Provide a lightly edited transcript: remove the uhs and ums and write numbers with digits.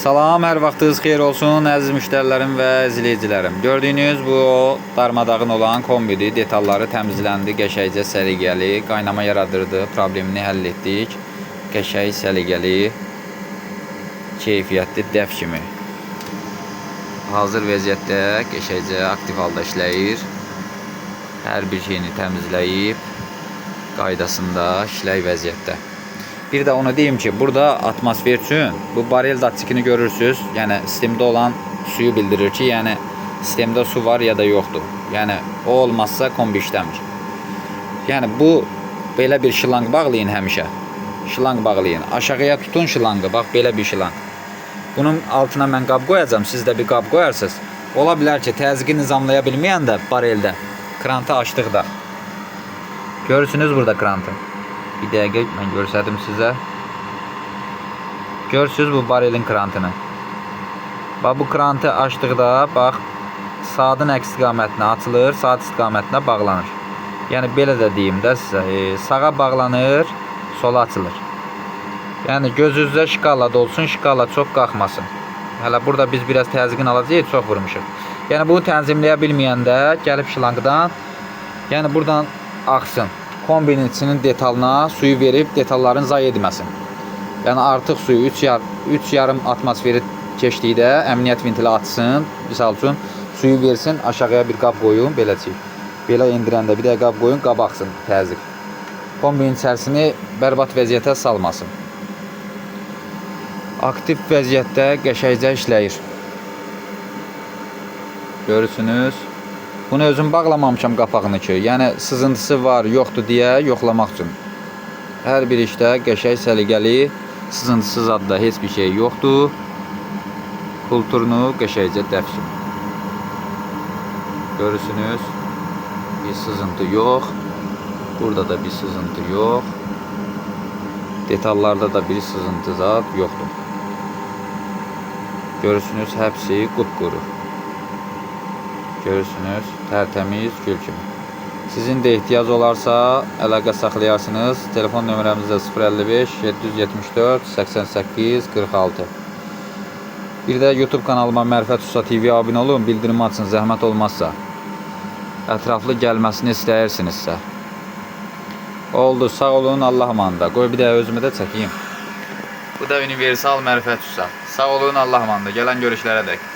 Salam, hər vaxtınız xeyir olsun əziz müştərilərim və izləyicilərim. Gördüyünüz bu darmadağın olan kombidir. Detalları təmizləndi, qəşəngcə səliqəli, qaynama yaradırdı, problemini həll etdik. Qəşəng, səliqəli, keyfiyyətli dəf kimi. Hazır vəziyyətdə qəşəngcə aktiv halda işləyir. Hər bir şeyini təmizləyib, qaydasında işləy vəziyyətdə. Bir də onu deyim ki, burada atmosfer üçün bu barel datçikini görürsünüz. Yəni sistemdə olan suyu bildirir ki, yəni sistemdə su var ya da yoxdur. Yəni o olmazsa kombi işləmir. Yəni bu belə bir şılanq bağlayın həmişə. Şılanq bağlayın. Aşağıya tutun şılanqı. Bax belə bir şılanq. Bunun altına mən qab qoyacağam. Siz də bir qab qoyarsınız. Ola bilər ki, təzyiqi nizamlaya bilməyən də bareldə krantı açdıqda. Görürsünüz burada krantı. Bir dəqiqə mən görsədim sizə. Görürsünüz bu barelin krantını. Bax bu krantı açdıqda bax saatın əks istiqamətinə açılır, saat istiqamətinə bağlanır. Yəni belə də deyim də sizə, sağa bağlanır, sola açılır. Yəni gözünüzdə şkala olsun, şkala çox qalxmasın. Hələ burada biz biraz təzyiqini alacağıq, çox vurmuşuq. Yəni bunu tənzimləyə bilməyəndə gəlib şılanqdan, yəni buradan axsın. Kombinin içinin detalına suyu verib detalların zayi etməsin. Yəni artıq suyu 3,5 atmosferi keçdikdə əmniyyət ventili açsın. Misal üçün suyu versin, aşağıya bir qab qoyun, beləcək. Belə endirəndə bir də qab qoyun, qab axsın təzyiq. Kombinin içərisini bərbad vəziyyətə salmasın. Aktiv vəziyyətdə qəşəngcə işləyir. Görürsünüz. Bunu özüm bağlamamışam qapağını ki, yəni sızıntısı var, yoxdur deyə yoxlamaq üçün. Hər bir işdə qəşəng, səliqəli, sızıntısız adda heç bir şey yoxdur. Kulturunu qəşəngcə dəfsin. Görürsünüz, bir sızıntı yox. Burada da bir sızıntı yox. Detallarda da bir sızıntı zad yoxdur. Görürsünüz, hepsi qupquru. Görürsünüz, tərtəmiz gül kimi. Sizin də ehtiyac olarsa əlaqə saxlayarsınız. Telefon nömrəmizdə 055 774 88 46. Bir də YouTube kanalıma Mərifət Usta TV abunə olun, bildirim açın zəhmət olmazsa. Ətraflı gəlməsini istəyirsinizsə. Oldu, sağ olun, Allah amanında. Qoy bir də özümü də çəkeyim. Bu da universal Mərifət Usta. Sağ olun, Allah amanında. Gələn görüşlərə dək.